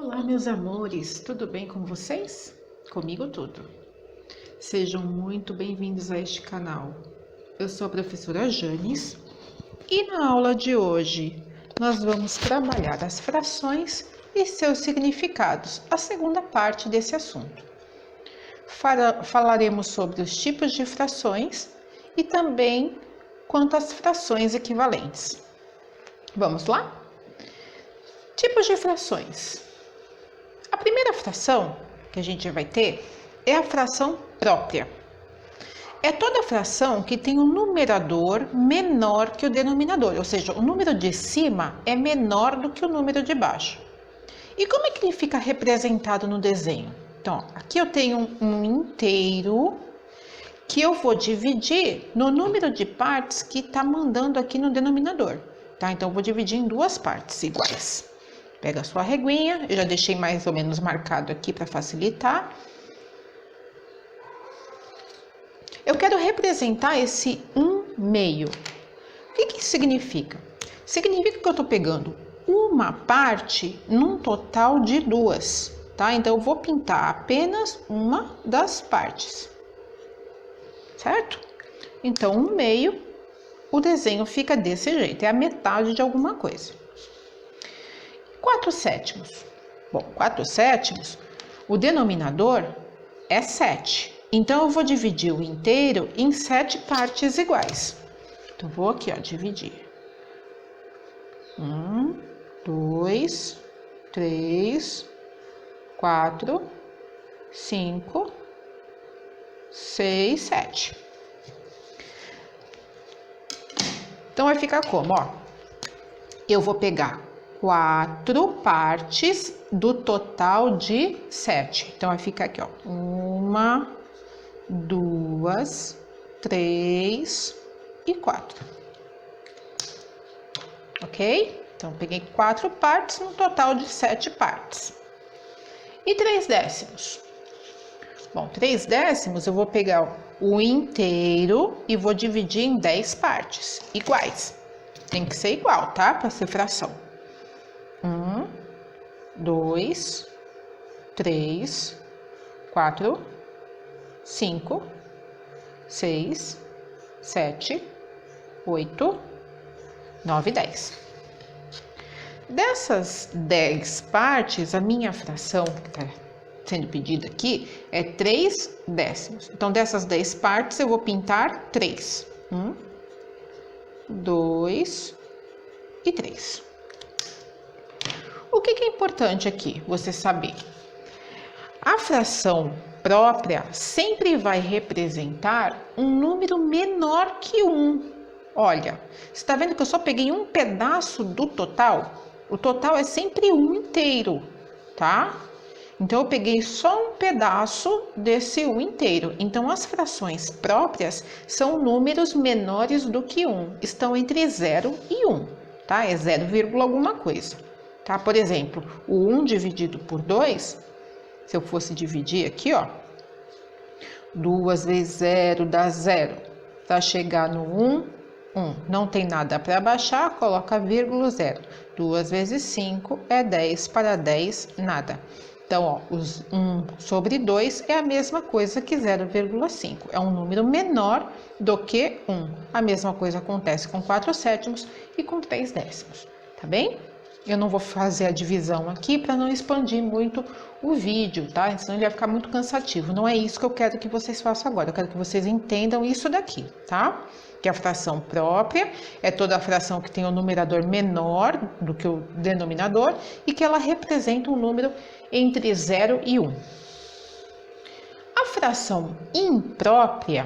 Olá, meus amores, tudo bem com vocês? Comigo tudo. Sejam muito bem-vindos a este canal. Eu sou a professora Janes e na aula de hoje nós vamos trabalhar as frações e seus significados, a segunda parte desse assunto. Falaremos sobre os tipos de frações e também quanto às frações equivalentes. Vamos lá? Tipos de frações. A primeira fração que a gente vai ter é a fração própria. É toda fração que tem um numerador menor que o denominador, ou seja, o número de cima é menor do que o número de baixo. E como é que ele fica representado no desenho? Então, aqui eu tenho um inteiro que eu vou dividir no número de partes que está mandando aqui no denominador, tá? Então, eu vou dividir em duas partes iguais. Pega a sua reguinha, eu já deixei mais ou menos marcado aqui para facilitar. Eu quero representar esse 1/2. O que isso significa? Significa que eu estou pegando uma parte num total de duas, tá? Então, eu vou pintar apenas uma das partes, certo? Então, 1/2, o desenho fica desse jeito, é a metade de alguma coisa. 4/7. Bom, 4/7, o denominador é 7. Então, eu vou dividir o inteiro em 7 partes iguais. Então, vou aqui, ó, dividir. 1, 2, 3, 4, 5, 6, 7. Então, vai ficar como, ó? Eu vou pegar 4 partes do total de 7. Então, vai ficar aqui, ó. 1, 2, 3 e 4. Ok? Então, peguei 4 partes no total de 7 partes. E 3/10? Bom, 3/10 eu vou pegar o inteiro e vou dividir em 10 partes iguais. Tem que ser igual, tá? Para ser fração. 1, 2, 3, 4, 5, 6, 7, 8, 9 e 10. Dessas 10 partes, a minha fração que está sendo pedida aqui é 3/10. Então, dessas 10 partes, eu vou pintar 3. 1, 2 e 3. O que é importante aqui você saber? A fração própria sempre vai representar um número menor que 1. Olha, você está vendo que eu só peguei um pedaço do total? O total é sempre 1 inteiro, tá? Então, eu peguei só um pedaço desse 1 inteiro. Então, as frações próprias são números menores do que 1. Estão entre 0 e 1, tá? É 0, alguma coisa. Tá? Por exemplo, o 1 dividido por 2, se eu fosse dividir aqui, ó, 2 vezes 0 dá 0. Para chegar no 1, 1. Não tem nada para baixar, coloca vírgula 0. 2 vezes 5 é 10, para 10, nada. Então, ó, 1 sobre 2 é a mesma coisa que 0,5. É um número menor do que 1. A mesma coisa acontece com 4/7 e com 3/10, tá bem? Eu não vou fazer a divisão aqui para não expandir muito o vídeo, tá? Senão ele vai ficar muito cansativo. Não é isso que eu quero que vocês façam agora. Eu quero que vocês entendam isso daqui, tá? Que a fração própria é toda a fração que tem um numerador menor do que o denominador e que ela representa um número entre 0 e 1. A fração imprópria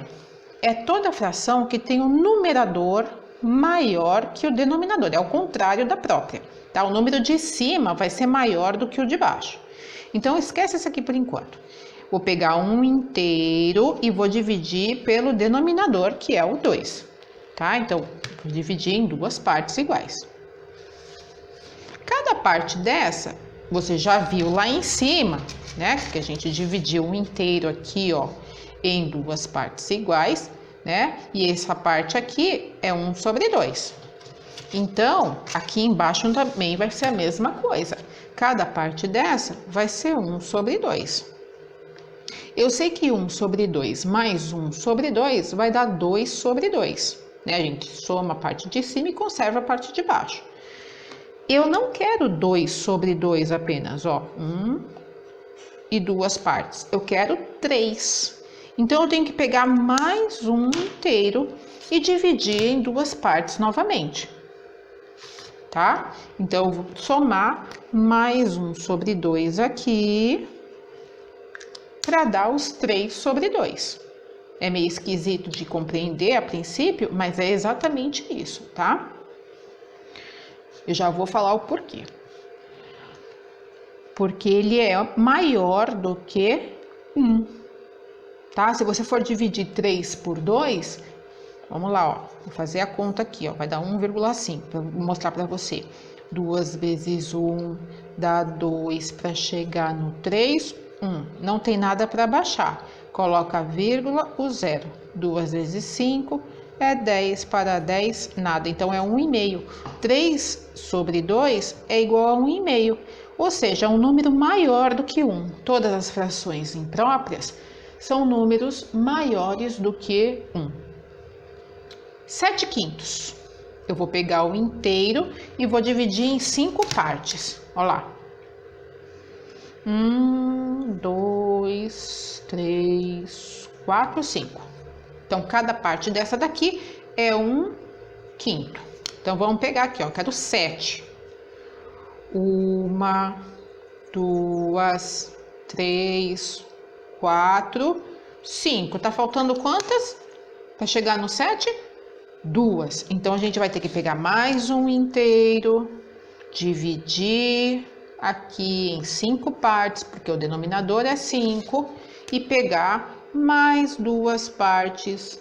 é toda a fração que tem um numerador maior que o denominador. É o contrário da própria. Tá? O número de cima vai ser maior do que o de baixo. Então, esquece isso aqui por enquanto. Vou pegar um inteiro e vou dividir pelo denominador, que é o 2. Tá? Então, vou dividir em duas partes iguais. Cada parte dessa, você já viu lá em cima, né? Que a gente dividiu o inteiro aqui, ó, em duas partes iguais, né? E essa parte aqui é 1 sobre 2. Então, aqui embaixo também vai ser a mesma coisa. Cada parte dessa vai ser 1 sobre 2. Eu sei que 1 sobre 2 mais 1 sobre 2 vai dar 2 sobre 2. Né? A gente soma a parte de cima e conserva a parte de baixo. Eu não quero 2 sobre 2 apenas, ó. 1 e 2 partes. Eu quero 3. Então, eu tenho que pegar mais um inteiro e dividir em 2 partes novamente. Tá? Então, eu vou somar mais 1 sobre 2 aqui, para dar os 3 sobre 2. É meio esquisito de compreender a princípio, mas é exatamente isso, tá? Eu já vou falar o porquê. Porque ele é maior do que 1, tá? Se você for dividir 3 por 2, vamos lá, ó. Vou fazer a conta aqui, ó. Vai dar 1,5, para mostrar para você. 2 vezes 1 dá 2 para chegar no 3, 1. Não tem nada para baixar. Coloca a vírgula, o 0. 2 vezes 5 é 10, para 10, nada. Então, é 1,5. 3 sobre 2 é igual a 1,5. Ou seja, é um número maior do que 1. Todas as frações impróprias são números maiores do que 1. 7/5. Eu vou pegar o inteiro e vou dividir em 5 partes. Olha lá. 1, 2, 3, 4, 5. Então, cada parte dessa daqui é 1/5. Então, vamos pegar aqui, ó. Eu quero 7. 1, 2, 3, 4, 5. Tá faltando quantas para chegar no 7? 2. Então, a gente vai ter que pegar mais um inteiro, dividir aqui em 5 partes, porque o denominador é 5, e pegar mais 2 partes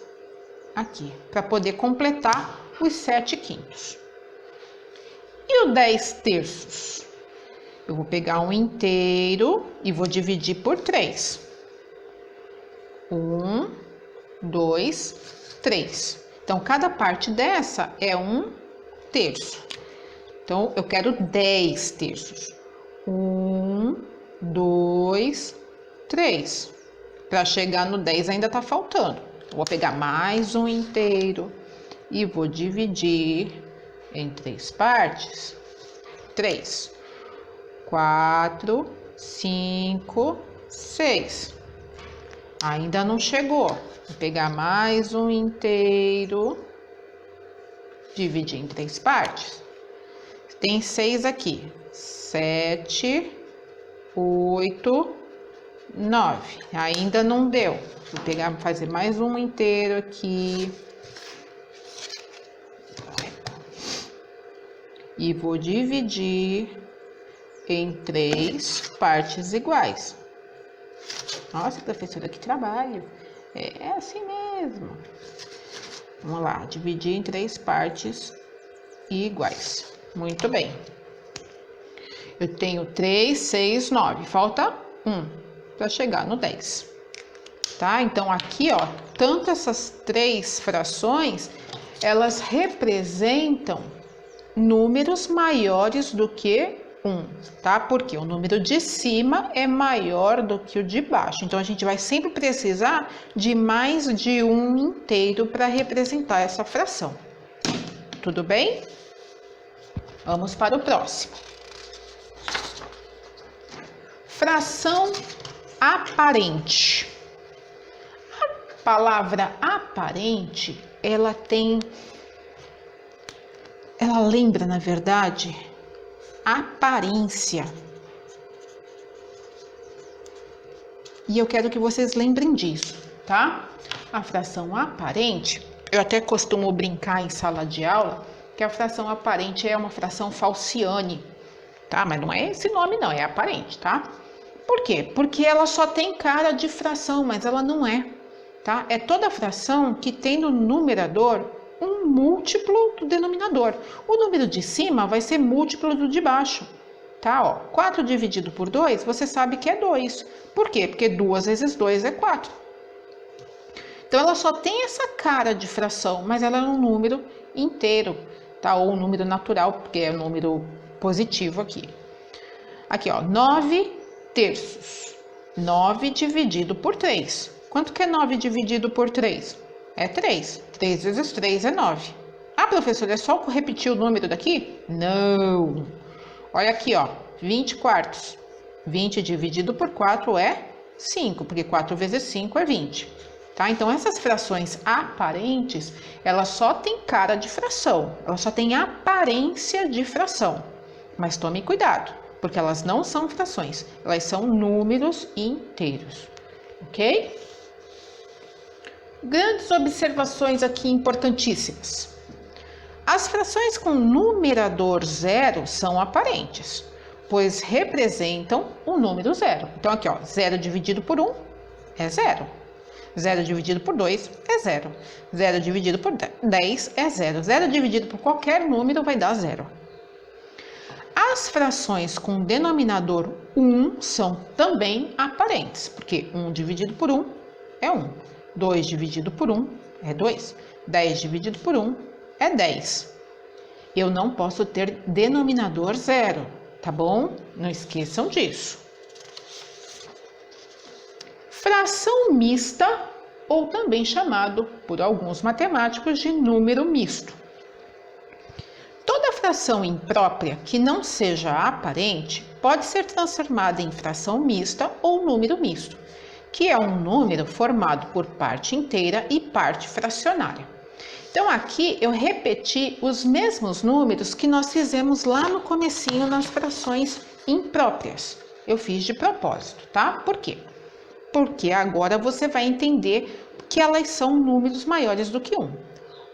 aqui, para poder completar os 7/5. E o 10/3? Eu vou pegar um inteiro e vou dividir por 3. 1, 2, 3. Então, cada parte dessa é 1/3. Então, eu quero 10/3. 1, 2, 3. Para chegar no 10 ainda tá faltando. Eu vou pegar mais um inteiro e vou dividir em 3 partes. 3, 4, 5, 6. Ainda não chegou. Vou pegar mais um inteiro, dividir em 3 partes. Tem 6 aqui. 7, 8, 9. Ainda não deu. Vou pegar, fazer mais um inteiro aqui. E vou dividir em 3 partes iguais. Nossa, professora, que trabalho. É assim mesmo. Vamos lá, dividir em 3 partes iguais. Muito bem. Eu tenho 3, 6, 9. Falta 1 para chegar no 10. Tá? Então, aqui, ó, tanto essas 3 frações, elas representam números maiores do que 1, tá? Porque o número de cima é maior do que o de baixo. Então, a gente vai sempre precisar de mais de um inteiro para representar essa fração. Tudo bem? Vamos para o próximo. Fração aparente. A palavra aparente, ela lembra, na verdade, aparência. E eu quero que vocês lembrem disso, tá? A fração aparente, eu até costumo brincar em sala de aula que a fração aparente é uma fração falciane, tá? Mas não é esse nome não, é aparente, tá? Por quê? Porque ela só tem cara de fração, mas ela não é, tá? É toda fração que tem no numerador um múltiplo do denominador. O número de cima vai ser múltiplo do de baixo, tá? Ó, 4 dividido por 2, você sabe que é 2. Por quê? Porque 2 vezes 2 é 4. Então, ela só tem essa cara de fração, mas ela é um número inteiro, tá? Ou um número natural, porque é um número positivo aqui. Aqui, ó, 9 terços. 9 dividido por 3. Quanto que é 9 dividido por 3? É 3. 3 vezes 3 é 9. Ah, professora, é só repetir o número daqui? Não. Olha aqui, ó, 20 quartos. 20 dividido por 4 é 5, porque 4 vezes 5 é 20. Tá? Então, essas frações aparentes, elas só têm cara de fração. Elas só têm aparência de fração. Mas tome cuidado, porque elas não são frações. Elas são números inteiros. Ok? Grandes observações aqui importantíssimas. As frações com numerador zero são aparentes, pois representam o número zero. Então, aqui, ó, 0 dividido por 1 é 0. 0 dividido por 2 é 0. 0 dividido por 10 é 0. 0 dividido por qualquer número vai dar 0. As frações com denominador 1 são também aparentes, porque 1 dividido por 1 é 1. 2 dividido por 1 é 2. 10 dividido por 1 é 10. Eu não posso ter denominador zero, tá bom? Não esqueçam disso. Fração mista, ou também chamado por alguns matemáticos de número misto. Toda fração imprópria que não seja aparente pode ser transformada em fração mista ou número misto, que é um número formado por parte inteira e parte fracionária. Então, aqui eu repeti os mesmos números que nós fizemos lá no comecinho nas frações impróprias. Eu fiz de propósito, tá? Por quê? Porque agora você vai entender que elas são números maiores do que 1.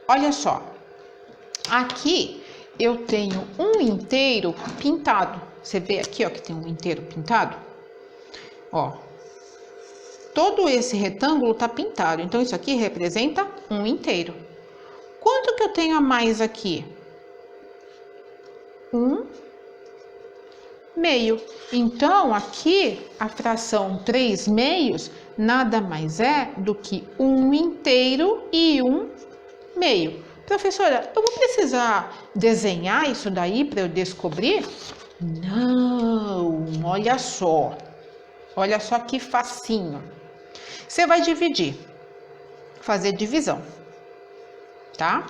Olha só, aqui eu tenho um inteiro pintado. Você vê aqui, ó, que tem um inteiro pintado? Ó, todo esse retângulo tá pintado, então isso aqui representa um inteiro. Quanto que eu tenho a mais aqui? 1 meio. Então, aqui, a fração 3 meios nada mais é do que 1 inteiro e 1 meio. Professora, eu vou precisar desenhar isso daí para eu descobrir? Não, olha só. Olha só que facinho. Você vai dividir, fazer divisão, tá?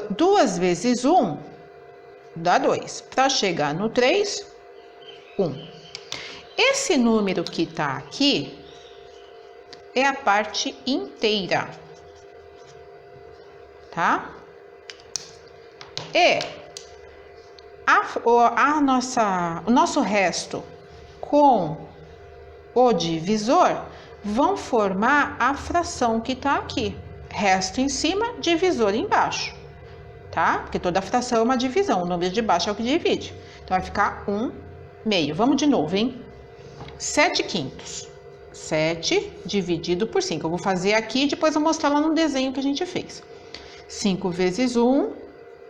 2 vezes 1 dá 2. Para chegar no 3, 1. Esse número que tá aqui é a parte inteira, tá? E o nosso resto com o divisor vão formar a fração que tá aqui. Resto em cima, divisor embaixo, tá? Porque toda fração é uma divisão, o número de baixo é o que divide. Então, vai ficar 1 meio. Vamos de novo, hein? 7 quintos. 7 dividido por 5. Eu vou fazer aqui e depois eu vou mostrar lá no desenho que a gente fez. 5 vezes 1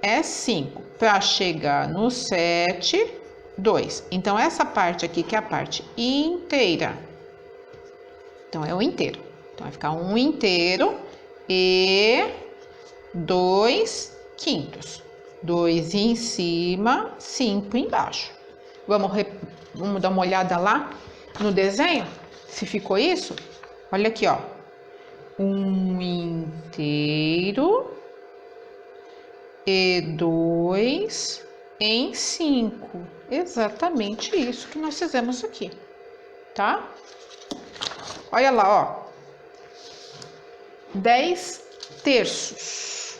é 5. Para chegar no 7, 2. Então, essa parte aqui, que é a parte inteira. Então, é o inteiro. Então, vai ficar 1 inteiro e 2 quintos. 2 em cima, 5 embaixo. Vamos dar uma olhada lá no desenho, se ficou isso? Olha aqui, ó. 1 inteiro e 2 em 5. Exatamente isso que nós fizemos aqui, tá? Olha lá, ó. 10 terços.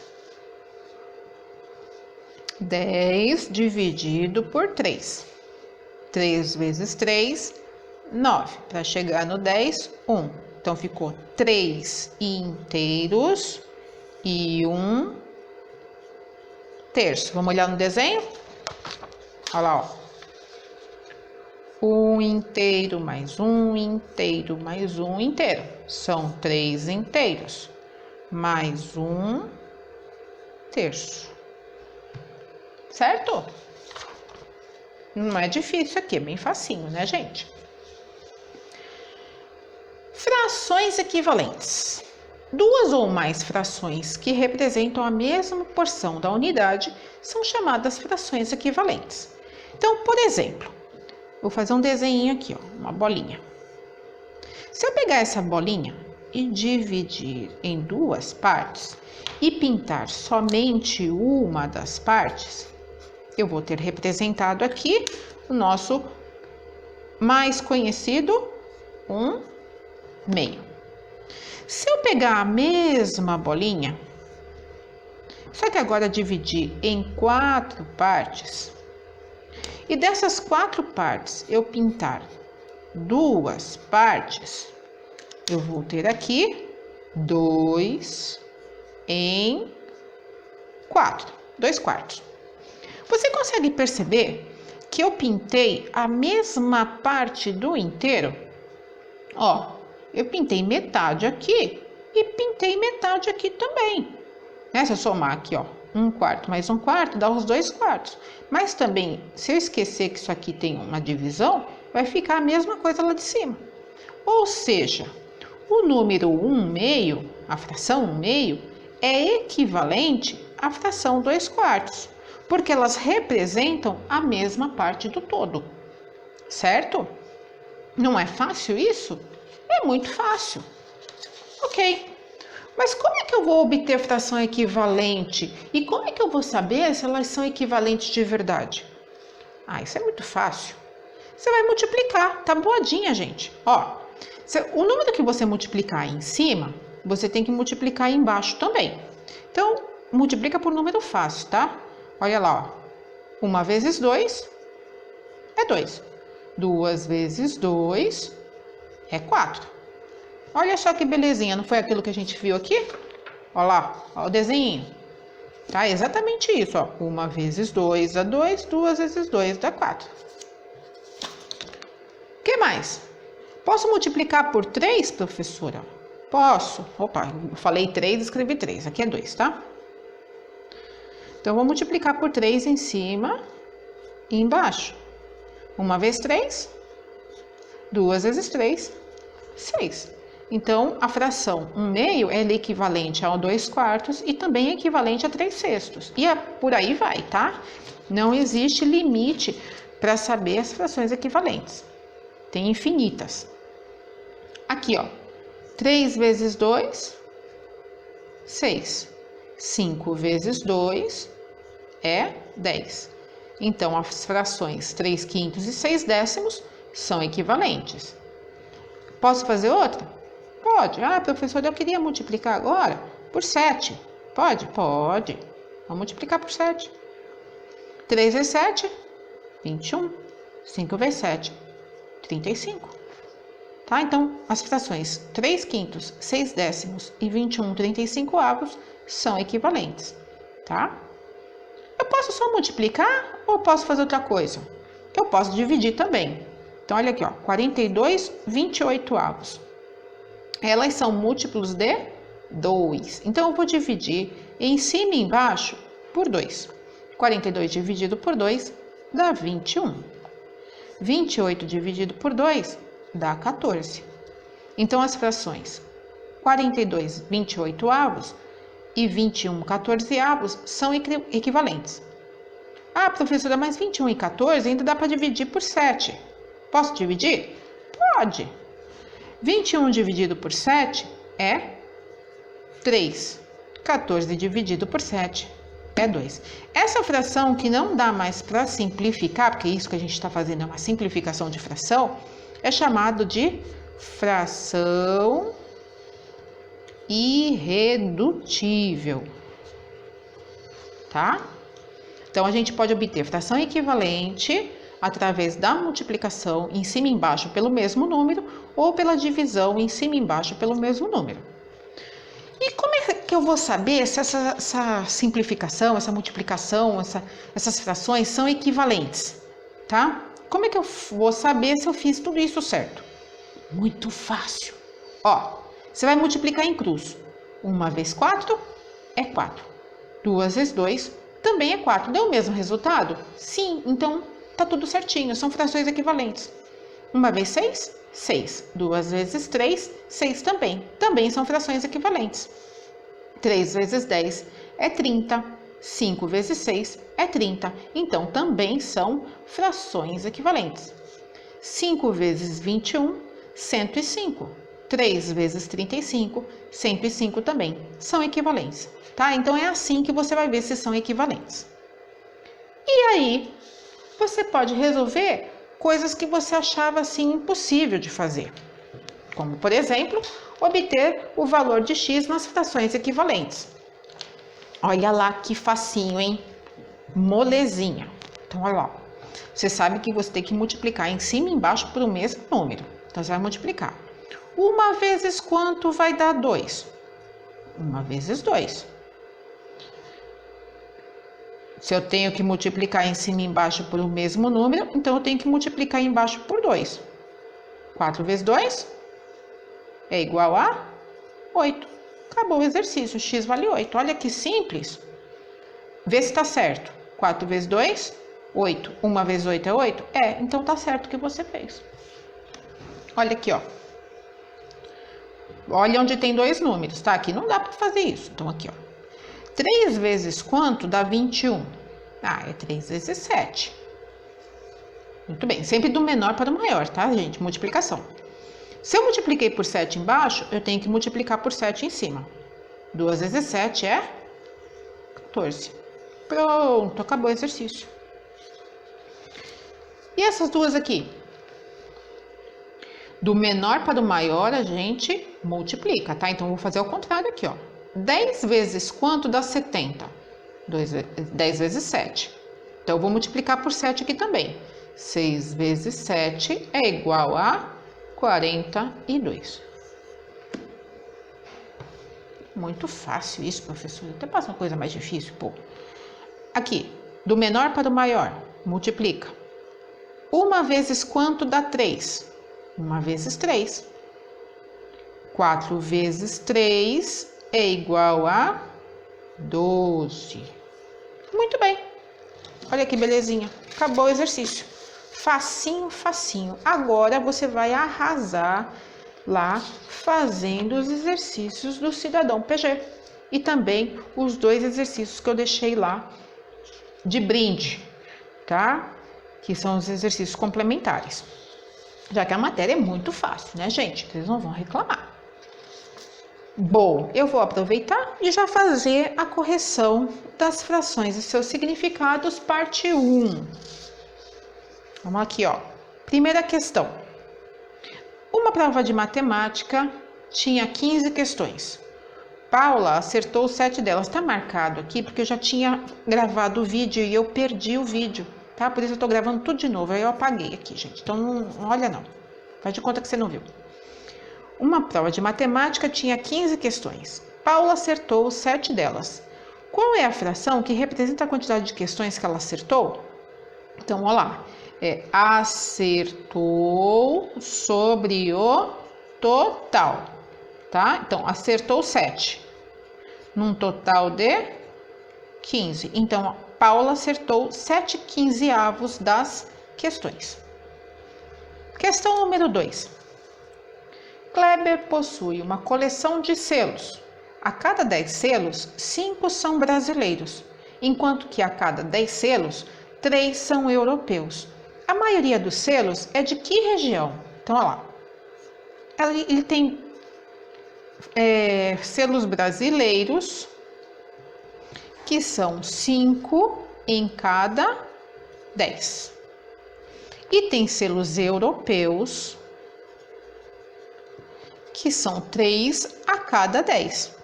10 dividido por 3. 3 vezes 3, 9. Para chegar no 10, 1. Então, ficou 3 inteiros e 1 terço. Vamos olhar no desenho? Olha lá, ó. 1 inteiro mais 1 inteiro mais 1 inteiro. São 3 inteiros. Mais 1 terço. Certo? Não é difícil aqui, é bem facinho, né, gente? Frações equivalentes. Duas ou mais frações que representam a mesma porção da unidade são chamadas frações equivalentes. Então, por exemplo, vou fazer um desenho aqui, ó, uma bolinha. Se eu pegar essa bolinha e dividir em duas partes e pintar somente uma das partes, eu vou ter representado aqui o nosso mais conhecido 1/2. Se eu pegar a mesma bolinha, só que agora dividir em 4 partes, e dessas 4 partes eu pintar duas partes, eu vou ter aqui 2 em 4, 2/4. Você consegue perceber que eu pintei a mesma parte do inteiro? Ó, eu pintei metade aqui e pintei metade aqui também. Né? Se eu somar aqui, ó, 1/4 mais 1/4 dá os 2/4. Mas também, se eu esquecer que isso aqui tem uma divisão, vai ficar a mesma coisa lá de cima. Ou seja, o número 1/2, a fração 1/2, é equivalente à fração 2/4, porque elas representam a mesma parte do todo, certo? Não é fácil isso? É muito fácil. Ok, mas como é que eu vou obter fração equivalente? E como é que eu vou saber se elas são equivalentes de verdade? Ah, isso é muito fácil. Você vai multiplicar, tá boadinha, gente. Ó, o número que você multiplicar aí em cima, você tem que multiplicar aí embaixo também. Então, multiplica por número fácil, tá? Olha lá, ó. 1 vezes 2 é 2. 2 vezes 2 é 4. Olha só que belezinha, não foi aquilo que a gente viu aqui? Olha lá, ó o desenho. Tá? Exatamente isso, ó. 1 vezes 2 dá 2, 2 vezes 2 dá 4. O que mais? Posso multiplicar por 3, professora? Posso. Opa, eu falei 3, escrevi 3. Aqui é 2, tá? Então, eu vou multiplicar por 3 em cima e embaixo. 1 vezes 3, 2 vezes 3, 6. Então, a fração 1/2 é equivalente a 2/4 e também é equivalente a 3/6. E por aí vai, tá? Não existe limite para saber as frações equivalentes. Tem infinitas. Aqui, ó. 3 vezes 2, 6. 5 vezes 2 é 10. Então, as frações 3/5 e 6/10 são equivalentes. Posso fazer outra? Pode. Ah, professor, eu queria multiplicar agora por 7. Pode? Pode. Vamos multiplicar por 7. 3 vezes 7, 21. 5 vezes 7, 35. Tá? Então, as frações 3/5, 6/10 e 21/35 são equivalentes, tá? Eu posso só multiplicar ou posso fazer outra coisa? Eu posso dividir também. Então, olha aqui, ó, 42/28. Elas são múltiplos de 2. Então, eu vou dividir em cima e embaixo por 2. 42 dividido por 2 dá 21. 28 dividido por 2 dá 14. Então, as frações 42/28 e 21/14 são equivalentes. Ah, professora, mas 21 e 14 ainda dá para dividir por 7. Posso dividir? Pode. 21 dividido por 7 é 3. 14 dividido por 7 é 2. Essa fração que não dá mais para simplificar, porque isso que a gente está fazendo é uma simplificação de fração, é chamado de fração irredutível, tá? Então, a gente pode obter fração equivalente através da multiplicação em cima e embaixo pelo mesmo número ou pela divisão em cima e embaixo pelo mesmo número. E como é que eu vou saber se essa simplificação, essa multiplicação, essas frações são equivalentes, tá? Como é que eu vou saber se eu fiz tudo isso certo? Muito fácil. Ó, você vai multiplicar em cruz. 1 vezes 4 é 4. 2 vezes 2 também é 4. Deu o mesmo resultado? Sim, então tá tudo certinho, são frações equivalentes. 1 vezes 6 6. 2 vezes 3, 6 também. Também são frações equivalentes. 3 vezes 10 é 30. 5 vezes 6 é 30. Então, também são frações equivalentes. 5 vezes 21, 105. 3 vezes 35, 105 também. São equivalentes, tá? Então, é assim que você vai ver se são equivalentes. E aí, você pode resolver coisas que você achava assim impossível de fazer. Como, por exemplo, obter o valor de x nas frações equivalentes. Olha lá que facinho, hein? Molezinha. Então, olha lá. Você sabe que você tem que multiplicar em cima e embaixo por o mesmo número. Então, você vai multiplicar. 1 vezes quanto vai dar 2? 1 vezes 2. Se eu tenho que multiplicar em cima e embaixo por o mesmo número, então eu tenho que multiplicar embaixo por 2. 4 vezes 2 é igual a 8. Acabou o exercício, x vale 8. Olha que simples. Vê se está certo. 4 vezes 2, 8. 1 vezes 8 é 8? É, então tá certo o que você fez. Olha aqui, ó. Olha onde tem dois números, tá? Aqui não dá para fazer isso. Então, aqui, ó. 3 vezes quanto dá 21? Ah, é 3 vezes 7. Muito bem, sempre do menor para o maior, tá, gente? Multiplicação. Se eu multipliquei por 7 embaixo, eu tenho que multiplicar por 7 em cima. 2 vezes 7 é 14. Pronto, acabou o exercício. E essas duas aqui? Do menor para o maior, a gente multiplica, tá? Então, eu vou fazer ao contrário aqui, ó. 10 vezes quanto dá 70? 10 vezes 7. Então, eu vou multiplicar por 7 aqui também. 6 vezes 7 é igual a 42. Muito fácil isso, professor. Até passa uma coisa mais difícil, pô. Aqui, do menor para o maior, multiplica. 1 vezes quanto dá 3? 1 vezes 3. 4 vezes 3 é igual a 12. Muito bem. Olha que belezinha. Acabou o exercício. Facinho, facinho. Agora você vai arrasar lá fazendo os exercícios do cidadão PG. E também os 2 exercícios que eu deixei lá de brinde, tá? Que são os exercícios complementares. Já que a matéria é muito fácil, né, gente? Vocês não vão reclamar. Bom, eu vou aproveitar e já fazer a correção das frações e seus significados, parte 1. Vamos aqui, ó. Primeira questão. Uma prova de matemática tinha 15 questões. Paula acertou 7 delas. Tá marcado aqui porque eu já tinha gravado o vídeo e eu perdi o vídeo, tá? Por isso eu tô gravando tudo de novo. Aí eu apaguei aqui, gente. Então não olha não. Faz de conta que você não viu. Uma prova de matemática tinha 15 questões. Paula acertou 7 delas. Qual é a fração que representa a quantidade de questões que ela acertou? Então, olha lá. Acertou sobre o total, tá? Então, acertou 7. Num total de 15. Então, Paula acertou 7/15 das questões. Questão número 2. Kleber possui uma coleção de selos. A cada 10 selos, 5 são brasileiros, enquanto que a cada 10 selos, 3 são europeus. A maioria dos selos é de que região? Então, olha lá. Ele tem selos brasileiros, que são 5 em cada 10. E tem selos europeus, que são 3 a cada 10.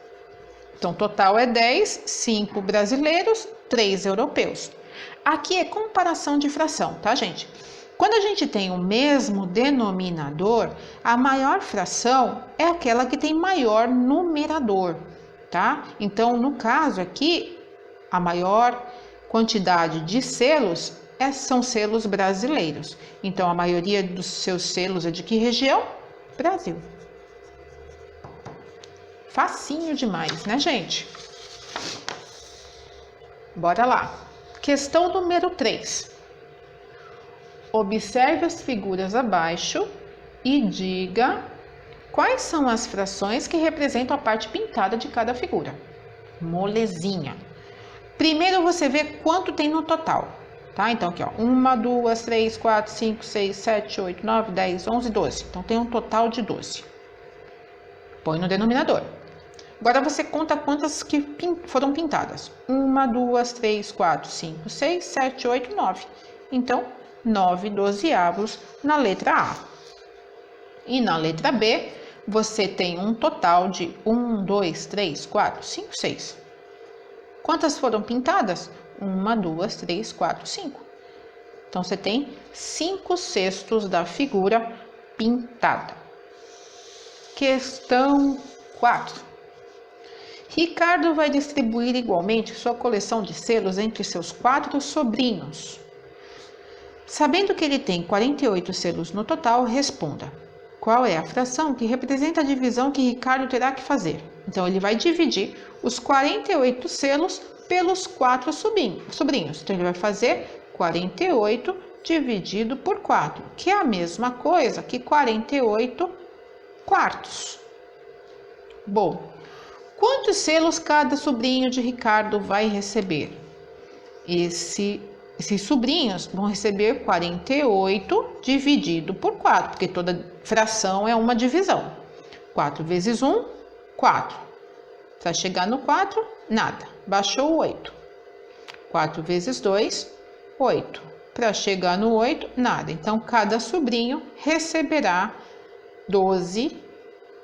Então, total é 10, 5 brasileiros, 3 europeus. Aqui é comparação de fração, tá, gente? Quando a gente tem o mesmo denominador, a maior fração é aquela que tem maior numerador, tá? Então, no caso aqui, a maior quantidade de selos são selos brasileiros. Então, a maioria dos seus selos é de que região? Brasil. Facinho demais, né, gente? Bora lá. Questão número 3. Observe as figuras abaixo e diga quais são as frações que representam a parte pintada de cada figura. Molezinha. Primeiro você vê quanto tem no total, tá? Então aqui, ó, 1, 2, 3, 4, 5, 6, 7, 8, 9, 10, 11, 12. Então tem um total de 12. Põe no denominador. Agora você conta quantas que foram pintadas. 1, 2, 3, 4, 5, 6, 7, 8, 9. Então, 9 dozeavos na letra A. E na letra B, você tem um total de 1, 2, 3, 4, 5, 6. Quantas foram pintadas? 1, 2, 3, 4, 5. Então, você tem 5/6 da figura pintada. Questão 4. Ricardo vai distribuir igualmente sua coleção de selos entre seus 4 sobrinhos. Sabendo que ele tem 48 selos no total, responda. Qual é a fração que representa a divisão que Ricardo terá que fazer? Então, ele vai dividir os 48 selos pelos 4 sobrinhos. Então, ele vai fazer 48 dividido por 4, que é a mesma coisa que 48 quartos. Bom, quantos selos cada sobrinho de Ricardo vai receber? Esses sobrinhos vão receber 48 dividido por 4, porque toda fração é uma divisão. 4 vezes 1, 4. Para chegar no 4, nada. Baixou o 8. 4 vezes 2, 8. Para chegar no 8, nada. Então, cada sobrinho receberá 12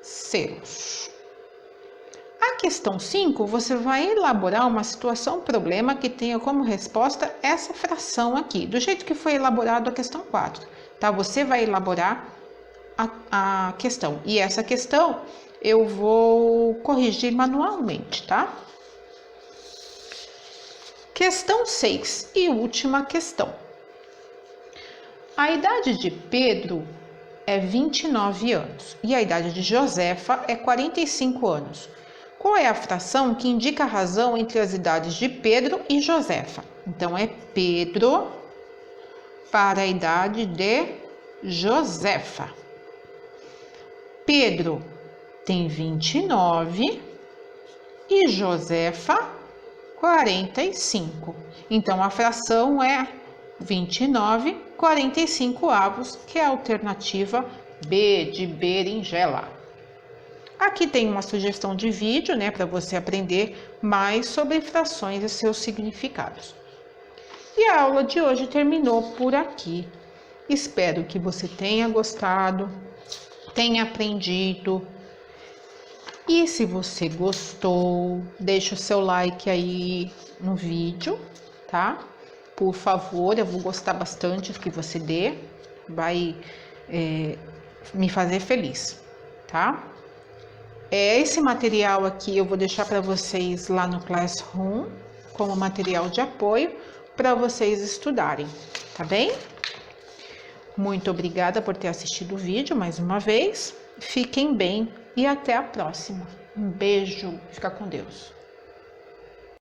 selos. A questão 5, você vai elaborar uma situação problema que tenha como resposta essa fração aqui, do jeito que foi elaborado a questão 4, tá? Você vai elaborar a questão, e essa questão eu vou corrigir manualmente, tá? Questão 6 e última questão. A idade de Pedro é 29 anos e a idade de Josefa é 45 anos. Qual é a fração que indica a razão entre as idades de Pedro e Josefa? Então, é Pedro para a idade de Josefa. Pedro tem 29 e Josefa 45. Então, a fração é 29 45avos, que é a alternativa B de berinjela. Aqui tem uma sugestão de vídeo, né, para você aprender mais sobre frações e seus significados. E a aula de hoje terminou por aqui. Espero que você tenha gostado, tenha aprendido. E se você gostou, deixa o seu like aí no vídeo, tá? Por favor, eu vou gostar bastante do que você dê, vai me fazer feliz, tá? Esse material aqui eu vou deixar para vocês lá no Classroom, como material de apoio, para vocês estudarem, tá bem? Muito obrigada por ter assistido o vídeo mais uma vez. Fiquem bem e até a próxima. Um beijo, fica com Deus.